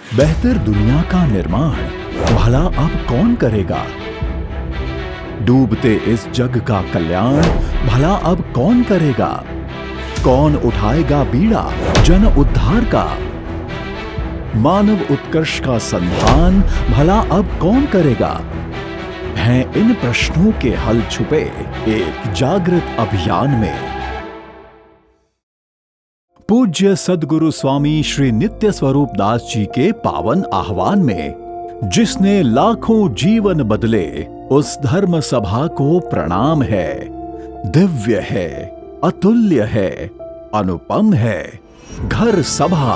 बेहतर दुनिया का निर्माण भला अब कौन करेगा? डूबते इस जग का कल्याण भला अब कौन करेगा? कौन उठाएगा बीड़ा जन उद्धार का? मानव उत्कर्ष का संधान भला अब कौन करेगा? हैं इन प्रश्नों के हल छुपे एक जागृत अभियान में। पूज्य सद्गुरु स्वामी श्री नित्य स्वरूप दास जी के पावन आह्वान में जिसने लाखों जीवन बदले, उस धर्म सभा को प्रणाम है। दिव्य है, अतुल्य है, अनुपम है, घर सभा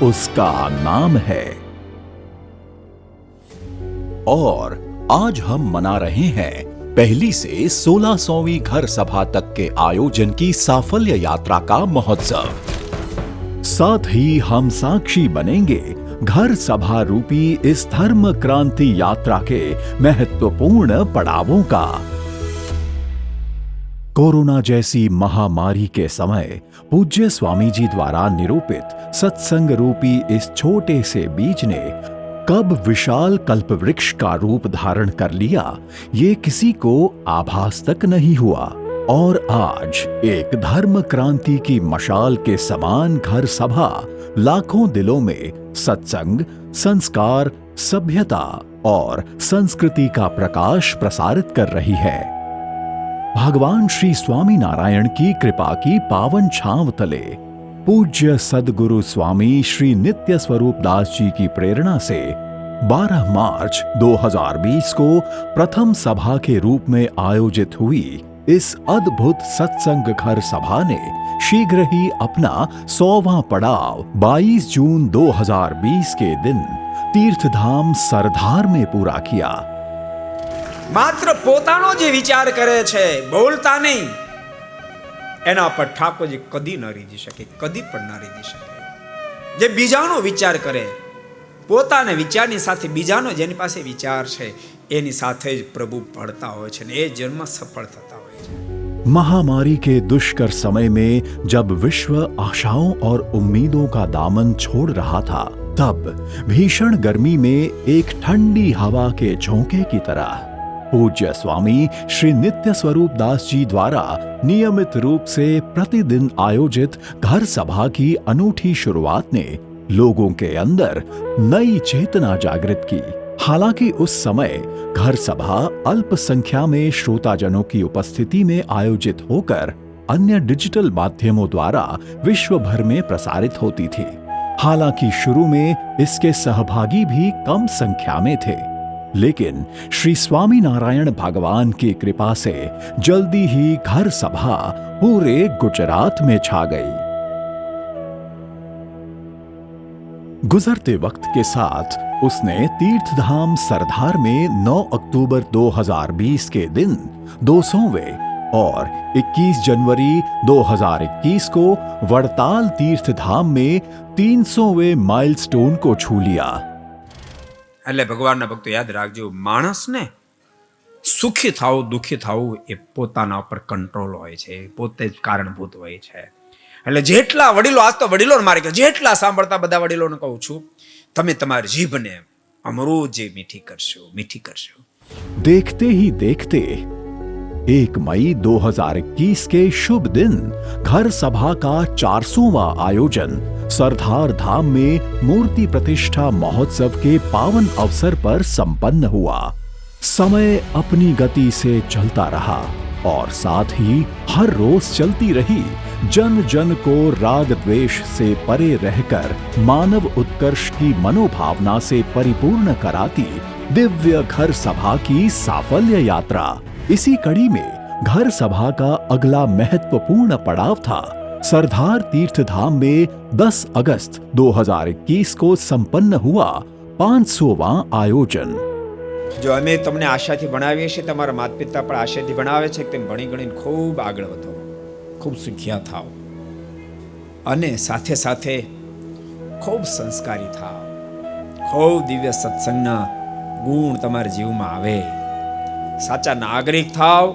उसका नाम है। और आज हम मना रहे हैं पहली से 1600वीं घर सभा तक के आयोजन की साफल्य यात्रा का महोत्सव। साथ ही हम साक्षी बनेंगे घर सभा रूपी इस धर्म क्रांति यात्रा के महत्वपूर्ण पड़ावों का। कोरोना जैसी महामारी के समय पूज्य स्वामी जी द्वारा निरूपित सत्संग रूपी इस छोटे से बीज ने कब विशाल कल्प वृक्ष का रूप धारण कर लिया, ये किसी को आभास तक नहीं हुआ। और आज एक धर्म क्रांति की मशाल के समान घर सभा लाखों दिलों में सत्संग, संस्कार, सभ्यता और संस्कृति का प्रकाश प्रसारित कर रही है। भगवान श्री स्वामी नारायण की कृपा की पावन छांव तले पूज्य सद्गुरु स्वामी श्री नित्य स्वरूप दास जी की प्रेरणा से 12 मार्च 2020 को प्रथम सभा के रूप में आयोजित हुई इस अद्भुत सत्संग घर सभा ने शीघ्र ही अपना 100वां पड़ाव 22 जून 2020 के दिन तीर्थधाम सरदार में पूरा किया। मात्र પોતાનો જે વિચાર કરે છે, બોલતા નહીં, એના પર ઠાકોરજી કદી ન રીઝી શકે, કદી પણ ન રીઝી શકે। જે બીજાનો વિચાર કરે, પોતાના વિચારની સાથે બીજાનો જેની પાસે વિચાર છે એની સાથે જ પ્રભુ પડતા હોય છે ને એ જન્મ સફળ થતા હોય છે। महामारी के दुष्कर समय में जब विश्व आशाओं और उम्मीदों का दामन छोड़ रहा था, तब भीषण गर्मी में एक ठंडी हवा के झोंके की तरह पूज्य स्वामी श्री नित्य स्वरूप दास जी द्वारा नियमित रूप से प्रतिदिन आयोजित घर सभा की अनूठी शुरुआत ने लोगों के अंदर नई चेतना जागृत की। हालांकि उस समय घर सभा अल्प संख्या में श्रोताजनों की उपस्थिति में आयोजित होकर अन्य डिजिटल माध्यमों द्वारा विश्व भर में प्रसारित होती थी। हालांकि शुरू में इसके सहभागी भी कम संख्या में थे, लेकिन श्री स्वामी नारायण भगवान की कृपा से जल्दी ही घर सभा पूरे गुजरात में छा गई। गुजरते वक्त के साथ उसने तीर्थधाम सरदार में 9 अक्टूबर 2020 के दिन 200वें और 21 जनवरी 2021 को वड़ताल तीर्थधाम में 300वें माइलस्टोन को छू लिया। એટલે ભગવાનના ભક્તો યાદ રાખજો, માણસને સુખી થાવું, દુખી થાવું એ પોતાના ઉપર કંટ્રોલ હોય છે, પોતે જ કારણભૂત હોય છે। એટલે જેટલા વડીલો, આજ તો વડીલોને મારે કે જેટલા સાંભળતા બધા વડીલોને કહું છું, તમે તમારી જીભને અમૃત જે મીઠી કરશો, મીઠી કરશો। देखते ही देखते 1 मई 2021 के शुभ दिन घर सभा का 400वां आयोजन सरदार धाम में मूर्ति प्रतिष्ठा महोत्सव के पावन अवसर पर संपन्न हुआ। समय अपनी गति से चलता रहा और साथ ही हर रोज चलती रही जन जन को राग द्वेष से परे रहकर मानव उत्कर्ष की मनोभावना से परिपूर्ण कराती दिव्य घर सभा की साफल्य यात्रा। इसी कड़ी में घर सभा का अगला महत्वपूर्ण पड़ाव था सरदार तीर्थधाम में 10 अगस्त 2021 को संपन्न हुआ 500वां आयोजन। જો અમે તમને આશાથી ભણાવીએ છીએ, તમારા માતા પિતા પણ આશાથી ભણાવે છે કે તમે ભણી ગણીને ખૂબ આગળ વધો, ખૂબ સુખિયા થાઓ અને સાથે સાથે ખૂબ સંસ્કારી થાઓ, ખૂબ દિવ્ય સત્સંગના ગુણ તમારા જીવમાં આવે, સાચા નાગરિક થાઓ,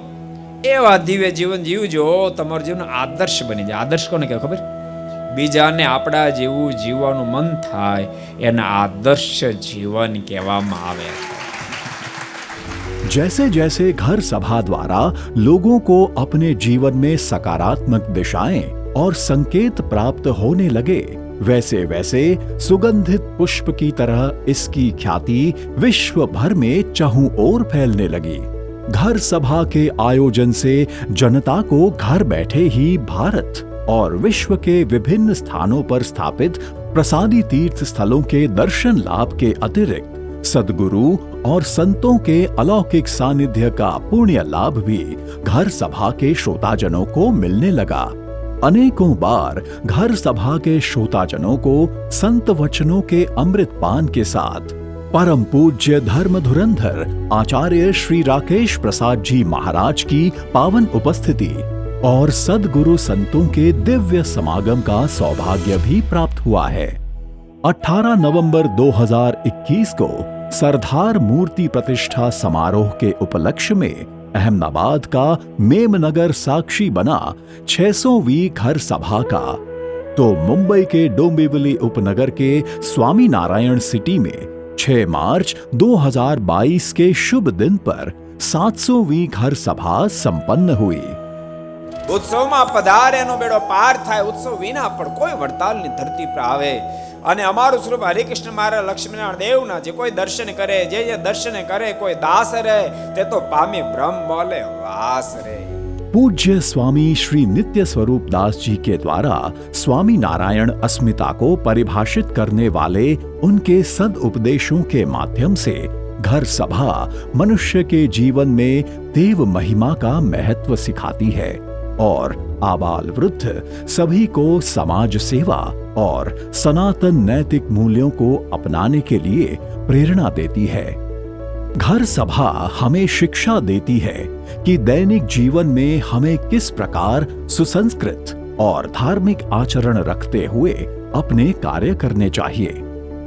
એવા દિવ્ય જીવન જીવજો, તમારું જીવન આદર્શ બની જાય। આદર્શ કોને કહેવાય ખબર? બીજાને આપણા જેવું જીવવાનું મન થાય એને આદર્શ જીવન કહેવામાં આવે છે. जैसे जैसे घर सभा द्वारा लोगों को अपने जीवन में सकारात्मक दिशाएं और संकेत प्राप्त होने लगे, वैसे वैसे सुगंधित पुष्प की तरह इसकी ख्याति विश्व भर में चहुं ओर फैलने लगी. घर सभा के आयोजन से जनता को घर बैठे ही भारत और विश्व के विभिन्न स्थानों पर स्थापित प्रसादी तीर्थ स्थलों के दर्शन लाभ के अतिरिक्त सद्गुरु और संतों के अलौकिक सानिध्य का पुण्य लाभ भी घर सभा के श्रोताजनों को मिलने लगा. अनेकों बार घर सभा के श्रोताजनों को संत वचनों के अमृत पान के साथ परम पूज्य धर्म धुरंधर आचार्य श्री राकेश प्रसाद जी महाराज की पावन उपस्थिति और सद्गुरु संतों के दिव्य समागम का सौभाग्य भी प्राप्त हुआ है. 18 नवंबर 2021 को सरदार मूर्ति प्रतिष्ठा समारोह के उपलक्ष्य में अहमदाबाद का मेमनगर साक्षी बना 600वीं घर सभा का, तो मुंबई के डोंबिवली उपनगर के स्वामी नारायण सिटी में 6 मार्च 2022 के शुभ दिन पर 700वीं घर सभा संपन्न हुई. ઉત્સવમાં પધારે એનો બેડો પાર થાય. ઉત્સવ વિના પણ કોઈ વડતાલની ધરતી પર આવે અને અમારું સ્વરૂપ હરિકૃષ્ણ મહારાજ લક્ષ્મીનારાયણ દેવના જે કોઈ દર્શન કરે, જે દર્શન કરે, કોઈ દાસ રહે તે તો પામે બ્રહ્મ બોલે વાસ રે. पूज्य स्वामी श्री नित्य स्वरूप दास जी के द्वारा स्वामी नारायण अस्मिता को परिभाषित करने वाले उनके सद उपदेशों के माध्यम से घर सभा मनुष्य के जीवन में देव महिमा का महत्व सिखाती है और आबाल वृद्ध सभी को समाज सेवा और सनातन नैतिक मूल्यों को अपनाने के लिए प्रेरणा देती है. घर सभा हमें शिक्षा देती है कि दैनिक जीवन में हमें किस प्रकार सुसंस्कृत और धार्मिक आचरण रखते हुए अपने कार्य करने चाहिए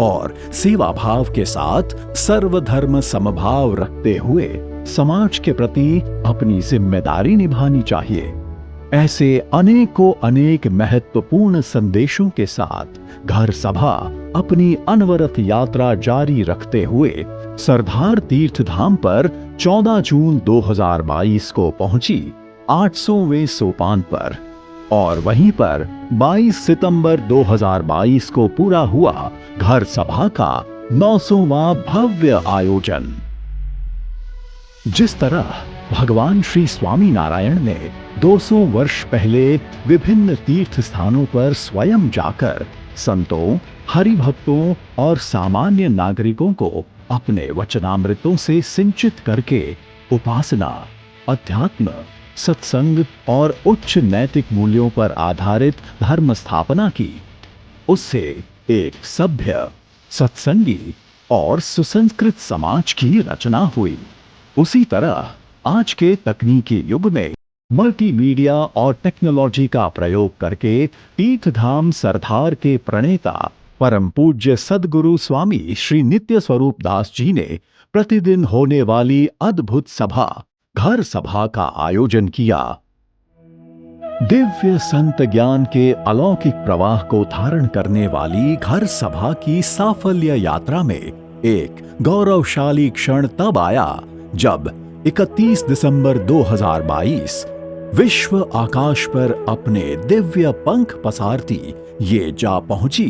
और सेवा भाव के साथ सर्वधर्म समभाव रखते हुए समाज के प्रति अपनी जिम्मेदारी निभानी चाहिए. ऐसे अनेकों अनेक महत्वपूर्ण संदेशों के साथ घर सभा अपनी अनवरत यात्रा जारी रखते हुए सरदार तीर्थ धाम पर 14 जून 2022 को पहुंची 800वें सोपान पर और वहीं पर 22 सितंबर 2022 को पूरा हुआ घर सभा का 900वां भव्य आयोजन. जिस तरह भगवान श्री स्वामी नारायण ने 200 वर्ष पहले विभिन्न तीर्थ स्थानों पर स्वयं जाकर संतों, हरिभक्तों और सामान्य नागरिकों को अपने वचनामृतों से सिंचित करके उपासना, अध्यात्म, सत्संग और उच्च नैतिक मूल्यों पर आधारित धर्म स्थापना की, उससे एक सभ्य, सत्संगी और सुसंस्कृत समाज की रचना हुई. उसी तरह आज के तकनीकी युग में मल्टीमीडिया और टेक्नोलॉजी का प्रयोग करके तीर्थधाम सरदार के प्रणेता परम पूज्य सद्गुरु स्वामी श्री नित्य स्वरूप दास जी ने प्रतिदिन होने वाली अद्भुत सभा घर सभा का आयोजन किया. दिव्य संत ज्ञान के अलौकिक प्रवाह को धारण करने वाली घर सभा की साफल्य यात्रा में एक गौरवशाली क्षण तब आया जब 31 दिसंबर 2022 विश्व आकाश पर अपने दिव्य पंख पसारती ये जा पहुंची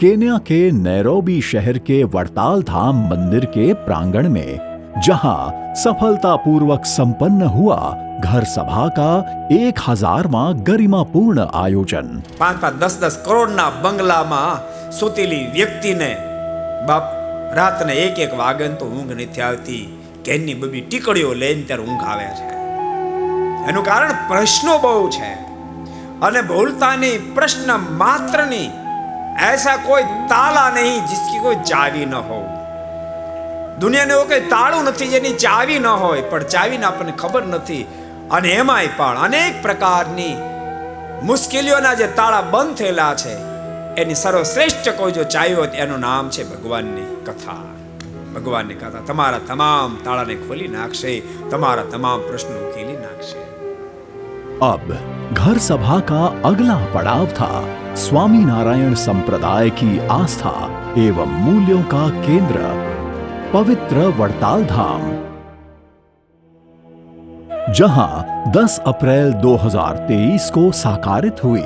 केन्या के नैरोबी शहर के वड़ताल धाम मंदिर के प्रांगण में, जहां सफलतापूर्वक संपन्न हुआ घर सभा का 1000वां गरिमापूर्ण आयोजन. 5-10 करोड़ना બંગલામાં સુતેલી વ્યક્તિને બાપ રાતને 1-1 વાગે તો ઊંઘ નથી આવતી. કેની બબી ટીકડીઓ લઈને ત્યારે ઊંઘ આવે છે. એનું કારણ પ્રશ્નો બહુ છે અને બોલતા નહીં, પ્રશ્ન માત્ર નહીં. ऐसा कोई ताला नहीं जिसकी कोई चावी न हो. દુનિયાને એવો કોઈ તાળું નથી જેની ચાવી ન હોય, પણ ચાવીને આપણને ખબર નથી. અને એમાંય પણ અનેક પ્રકારની મુશ્કેલીઓના જે તાળા બંધ થયેલા છે એની સર્વશ્રેષ્ઠ કોઈ જો ચાવી હોય એનું નામ છે ભગવાનની કથા. ભગવાનની કથા તમારા તમામ તાળાને ખોલી નાખશે, તમારા તમામ પ્રશ્નો ઉકેલી નાખશે. अब घर सभा का अगला पड़ाव था स्वामीनारायण संप्रदाय की आस्था एवं मूल्यों का केंद्र, पवित्र वड़ताल धाम, जहां 10 अप्रैल 2023 को साकारित हुई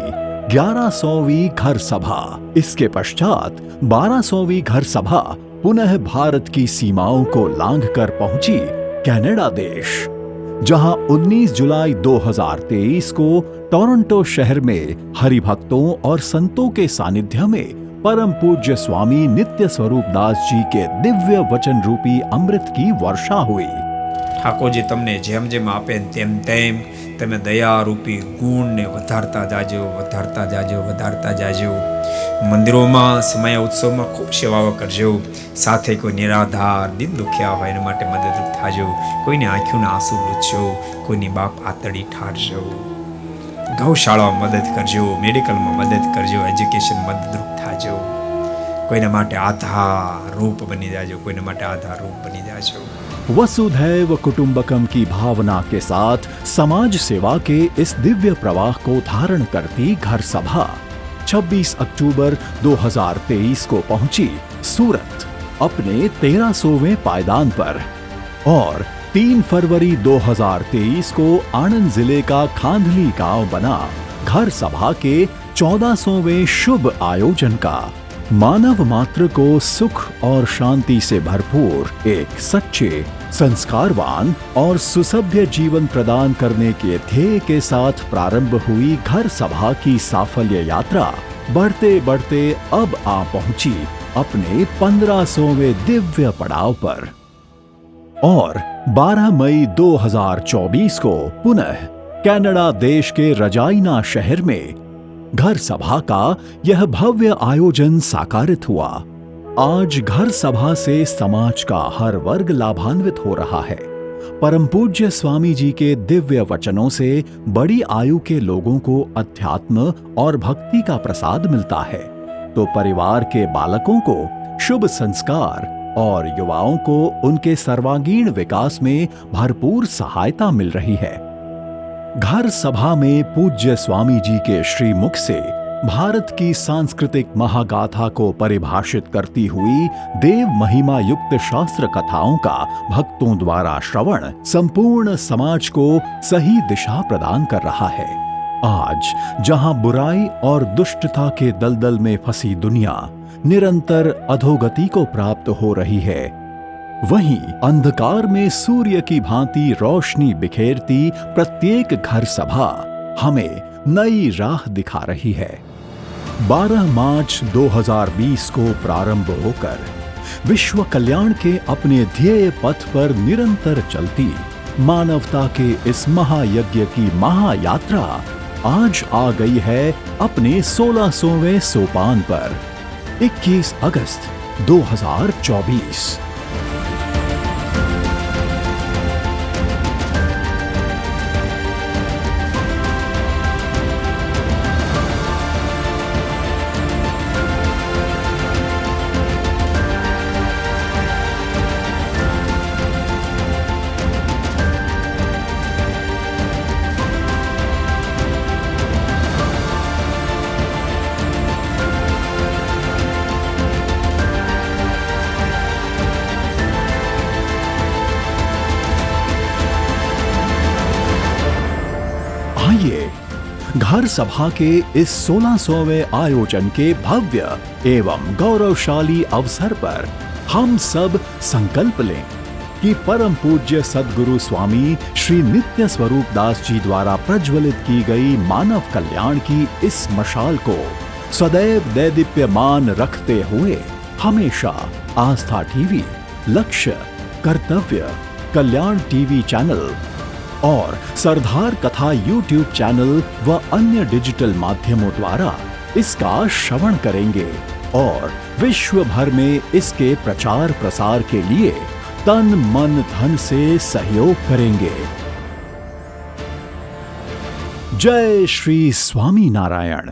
1100वीं घर सभा, इसके पश्चात 1200वीं घर सभा पुनः भारत की सीमाओं को लांघकर पहुंची कनाडा देश, जहां 19 जुलाई 2023 को टोरंटो शहर में हरिभक्तों और संतों के सानिध्य में परम पूज्य स्वामी नित्य स्वरूप दास जी के दिव्य वचन रूपी अमृत की वर्षा हुई। ઠાકોરજી તમને જેમ જેમ આપે તેમ તેમ તમે દયારૂપી ગુણને વધારતા જાજો, વધારતા જાજો, વધારતા જાજો। મંદિરોમાં સમય ઉત્સવમાં ખૂબ સેવાઓ કરજો, સાથે કોઈ નિરાધાર દિન દુખ્યા હોય એના માટે મદદરૂપ થાજો, કોઈને આંખોના આંસુ લૂછજો, કોઈની બાપ આતડી ઠારજો, ગૌશાળામાં મદદ કરજો, મેડિકલમાં મદદ કરજો, એજ્યુકેશન મદદરૂપ થાજો, કોઈના માટે આધાર રૂપ બની જાજો, કોઈના માટે આધાર રૂપ બની જાજો। वसुधैव कुटुंबकम की भावना के साथ समाज सेवा के इस दिव्य प्रवाह को धारण करती घर सभा 26 अक्टूबर 2023 को पहुंची सूरत अपने 1300वें पायदान पर और 3 फरवरी 2023 को आनंद जिले का खांधली गांव बना घर सभा के 1400वें शुभ आयोजन का। मानव मात्र को सुख और शांति से भरपूर एक सच्चे, संस्कारवान और सुसभ्य जीवन प्रदान करने के ध्येय के साथ प्रारंभ हुई घर सभा की साफल्य यात्रा बढ़ते बढ़ते अब आ पहुंची अपने 1500वें दिव्य पड़ाव पर और 12 मई 2024 को पुनः कनाडा देश के रजाइना शहर में घर सभा का यह भव्य आयोजन साकारित हुआ। आज घर सभा से समाज का हर वर्ग लाभान्वित हो रहा है। परम पूज्य स्वामी जी के दिव्य वचनों से बड़ी आयु के लोगों को अध्यात्म और भक्ति का प्रसाद मिलता है, तो परिवार के बालकों को शुभ संस्कार और युवाओं को उनके सर्वांगीण विकास में भरपूर सहायता मिल रही है। घर सभा में पूज्य स्वामी जी के श्रीमुख से भारत की सांस्कृतिक महागाथा को परिभाषित करती हुई देव महिमा युक्त शास्त्र कथाओं का भक्तों द्वारा श्रवण संपूर्ण समाज को सही दिशा प्रदान कर रहा है। आज जहां बुराई और दुष्टता के दलदल में फंसी दुनिया निरंतर अधोगति को प्राप्त हो रही है, वहीं अंधकार में सूर्य की भांति रोशनी बिखेरती प्रत्येक घर सभा हमें नई राह दिखा रही है। 12 मार्च 2020 को प्रारंभ होकर विश्व कल्याण के अपने ध्येय पथ पर निरंतर चलती मानवता के इस महायज्ञ की महायात्रा आज आ गई है अपने 1600वें सोपान पर। 21 अगस्त 2024। आइए घर सभा के इस 1600वें आयोजन के भव्य एवं गौरवशाली अवसर पर हम सब संकल्प लें कि परम पूज्य सद्गुरु स्वामी श्री नित्य स्वरूप दास जी द्वारा प्रज्वलित की गई मानव कल्याण की इस मशाल को सदैव दैदीप्यमान रखते हुए हमेशा आस्था टीवी, लक्ष्य, कर्तव्य, कल्याण टीवी चैनल और सरदार कथा यूट्यूब चैनल व अन्य डिजिटल माध्यमों द्वारा इसका श्रवण करेंगे और विश्व भर में इसके प्रचार प्रसार के लिए तन मन धन से सहयोग करेंगे। जय श्री स्वामी नारायण।